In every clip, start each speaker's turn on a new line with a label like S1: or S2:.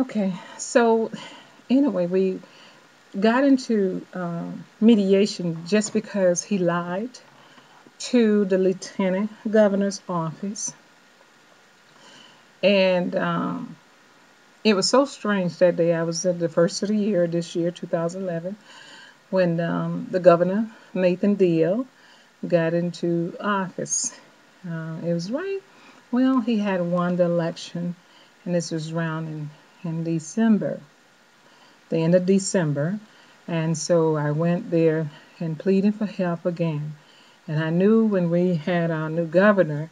S1: Okay, so anyway, we got into mediation just because he lied to the lieutenant governor's office. And it was so strange that day. I was at the first of the year, this year, 2011, when the governor, Nathan Deal, got into office. It was right, well, he had won the election, and this was around in December, the end of December. And so I went there and pleading for help again. And I knew when we had our new governor,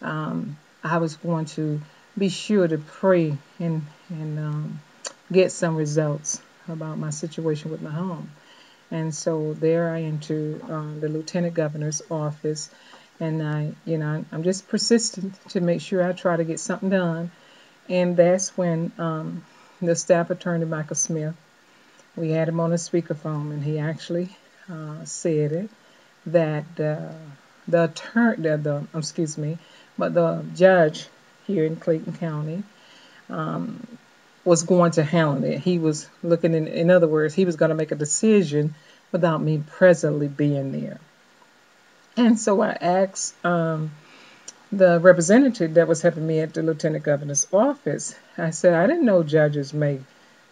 S1: I was going to be sure to pray and get some results about my situation with my home. And so there I entered the lieutenant governor's office, and I'm just persistent to make sure I try to get something done. And that's when the staff attorney, Michael Smith, we had him on a speakerphone, and he actually said it that the attorney, excuse me, but the judge here in Clayton County was going to handle it. He was looking in other words, he was going to make a decision without me presently being there. And so I asked the representative that was helping me at the lieutenant governor's office. I said, I didn't know judges make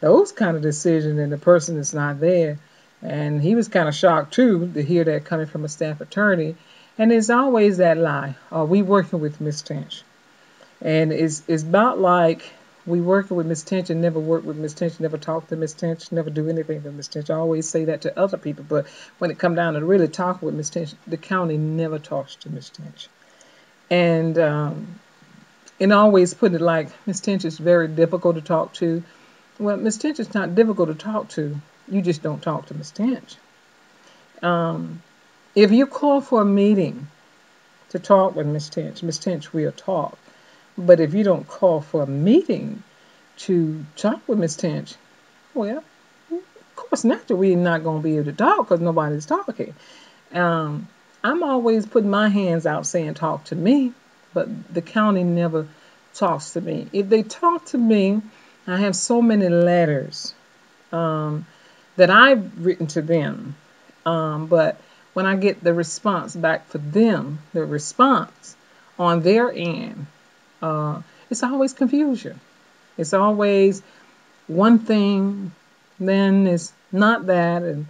S1: those kind of decisions and the person is not there. And he was kind of shocked too to hear that coming from a staff attorney. And it's always that lie. Are we working with Miss Tench? And it's about like we working with Miss Tench and never work with Miss Tench, never talk to Miss Tench, never do anything with Miss Tench. I always say that to other people, but when it come down to really talking with Miss Tench, the county never talks to Miss Tench. And always put it like Miss Tench is very difficult to talk to. Well, Miss Tench is not difficult to talk to. You just don't talk to Miss Tench. If you call for a meeting to talk with Miss Tench will talk. But if you don't call for a meeting to talk with Miss Tench, well, of course, naturally we're not going to be able to talk because nobody's talking. I'm always putting my hands out saying talk to me, but the county never talks to me. If they talk to me, I have so many letters that I've written to them, but when I get the response back for them, the response on their end, it's always confusion. It's always one thing, then it's not that, and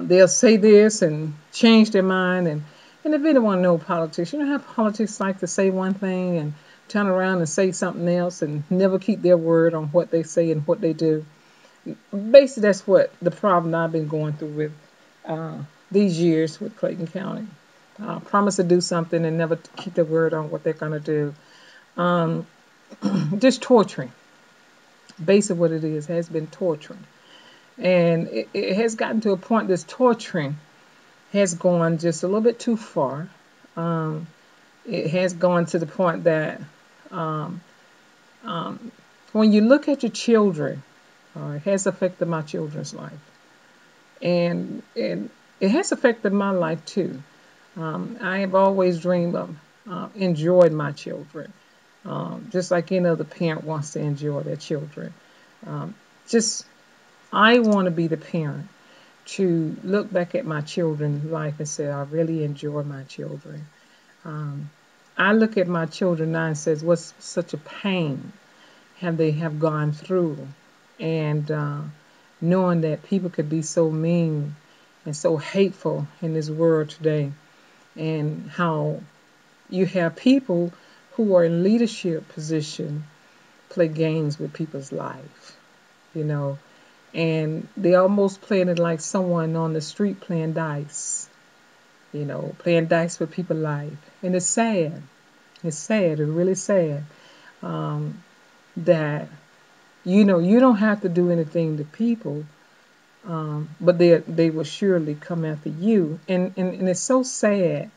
S1: they'll say this and change their mind. And if anyone knows politics, you know how politics like to say one thing and turn around and say something else and never keep their word on what they say and what they do. Basically, that's what the problem I've been going through with these years with Clayton County. Promise to do something and never keep their word on what they're going to do. Just torturing. Basically, what it is has been torturing. And it has gotten to a point, this torturing has gone just a little bit too far. It has gone to the point that when you look at your children, it has affected my children's life. And it has affected my life too. I have always dreamed of enjoying my children, just like any other parent wants to enjoy their children. Just I want to be the parent to look back at my children's life and say, I really enjoy my children. I look at my children now and says, what's such a pain have they have gone through? And knowing that people could be so mean and so hateful in this world today, and how you have people who are in leadership position play games with people's life, you know, and they almost playing it like someone on the street playing dice, playing dice with people's life. And it's sad. It's sad. It's really sad that, you don't have to do anything to people, but they will surely come after you. And it's so sad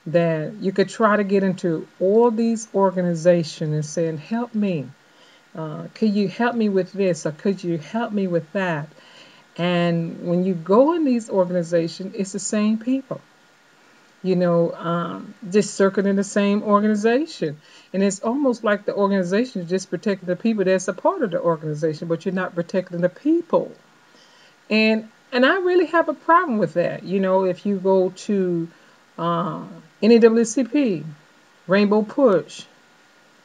S1: that you could try to get into all these organizations and saying, help me. Could you help me with this, or could you help me with that? And when you go in these organizations, it's the same people. just circling in the same organization. And it's almost like the organization is just protecting the people that's a part of the organization, but you're not protecting the people. And I really have a problem with that. If you go to uh, NAACP, Rainbow Push,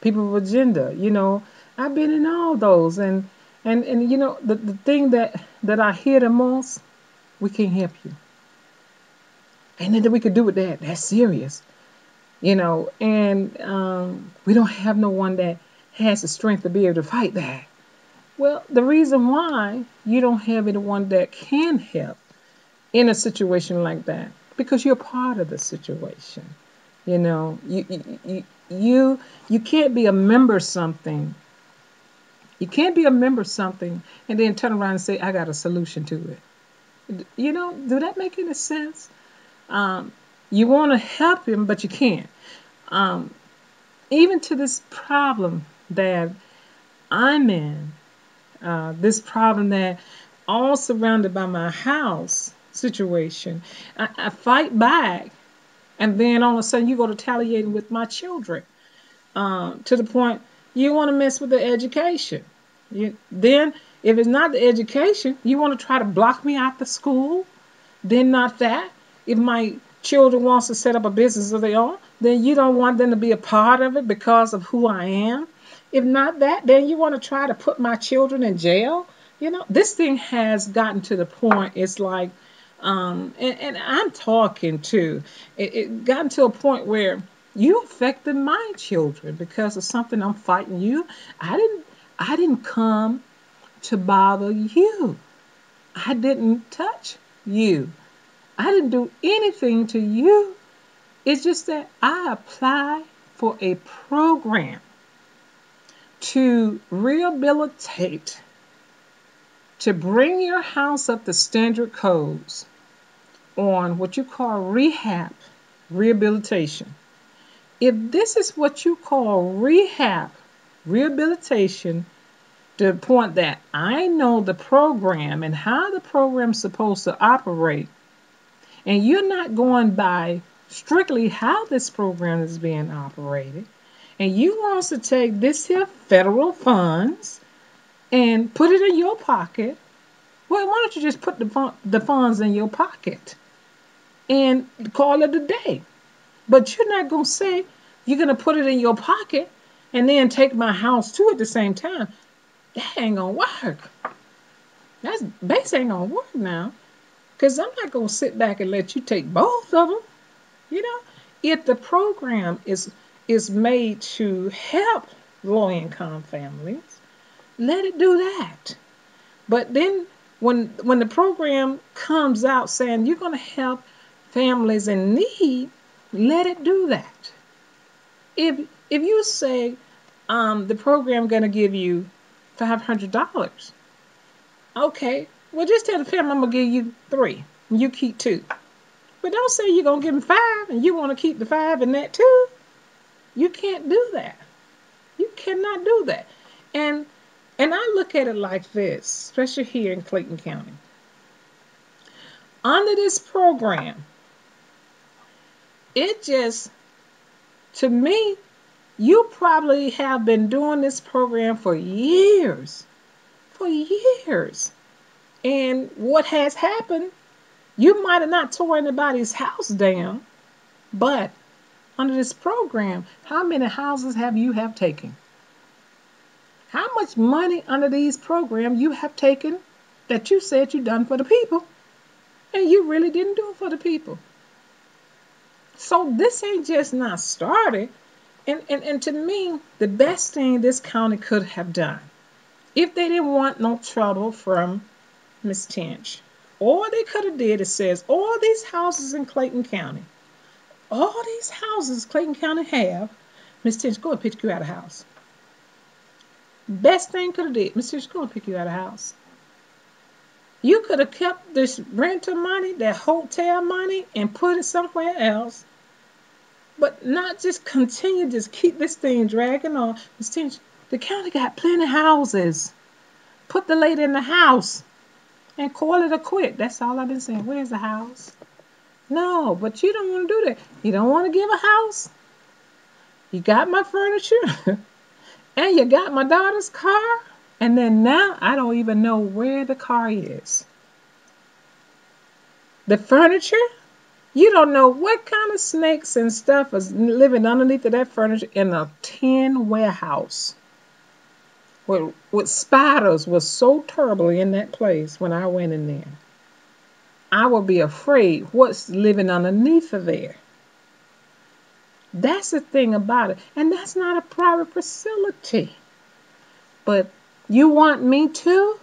S1: People of Agenda, I've been in all those. And the thing that I hear the most, we can't help you. Ain't nothing we could do with that. That's serious. And we don't have no one that has the strength to be able to fight that. Well, the reason why you don't have anyone that can help in a situation like that, because you're part of the situation. You can't be a member of something. You can't be a member of something and then turn around and say, I got a solution to it. Do that make any sense? Um, you want to help him, but you can't. Um, Even to this problem that I'm in, this problem that all surrounded by my house situation, I fight back, and then all of a sudden you go retaliating with my children, to the point you want to mess with the education. Then, if it's not the education, you want to try to block me out the school. Then not that. If my children wants to set up a business of their own, then you don't want them to be a part of it because of who I am. If not that, then you want to try to put my children in jail. This thing has gotten to the point. It's like, and I'm talking too. It gotten to a point where you affected my children because of something I'm fighting you. I didn't. I didn't come to bother you. I didn't touch you. I didn't do anything to you. It's just that I apply for a program to rehabilitate, to bring your house up to standard codes on what you call rehabilitation. If this is what you call rehabilitation, to the point that I know the program and how the program's supposed to operate, and you're not going by strictly how this program is being operated, and you want to take this here federal funds and put it in your pocket, well, why don't you just put the funds in your pocket and call it a day? But you're not going to say you're going to put it in your pocket and then take my house too at the same time. That ain't going to work. That's base ain't going to work now. Because I'm not going to sit back and let you take both of them. You know, if the program is made to help low income families, let it do that. But then when the program comes out saying you're going to help families in need, let it do that. If you say the program going to give you $500, okay, well just tell the family I'm going to give you three, and you keep two. But don't say you're going to give them five and you want to keep the five in that too. You can't do that. You cannot do that. And I look at it like this, especially here in Clayton County. Under this program, it just, to me, you probably have been doing this program for years. For years. And what has happened, you might have not tore anybody's house down, but under this program, how many houses you have taken? How much money under these programs you have taken that you said you done for the people, and you really didn't do it for the people? So this ain't just not started. And to me, the best thing this county could have done, if they didn't want no trouble from Miss Tinch, all they could have did, it says, all these houses in Clayton County, all these houses Clayton County have, Miss Tinch, go and pick you out a house. Best thing could have did, Miss Tinch, go and pick you out a house. You could have kept this rental money, that hotel money, and put it somewhere else, but not just continue, just keep this thing dragging on. Miss Tinch, the county got plenty of houses. Put the lady in the house and call it a quit. That's all I've been saying. Where's the house? No, but you don't want to do that. You don't want to give a house. You got my furniture and you got my daughter's car. And then now I don't even know where the car is. The furniture, you don't know what kind of snakes and stuff is living underneath of that furniture in a tin warehouse. With spiders was so terrible in that place when I went in there. I would be afraid what's living underneath of there. That's the thing about it. And that's not a private facility. But you want me to?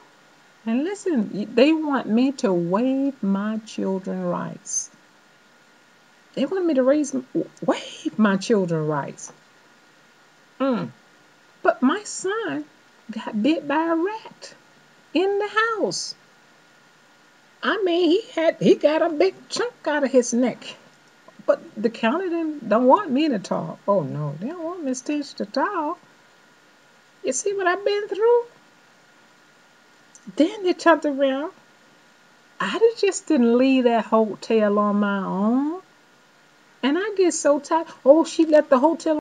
S1: And listen, they want me to waive my children's rights. They want me to waive my children's rights. Mm. But my son got bit by a rat in the house. I mean, he got a big chunk out of his neck. But the county don't want me to talk. Oh no, they don't want Miss Tish to talk. You see what I've been through? Then they turned around. Just didn't leave that hotel on my own. And I get so tired. Oh, she left the hotel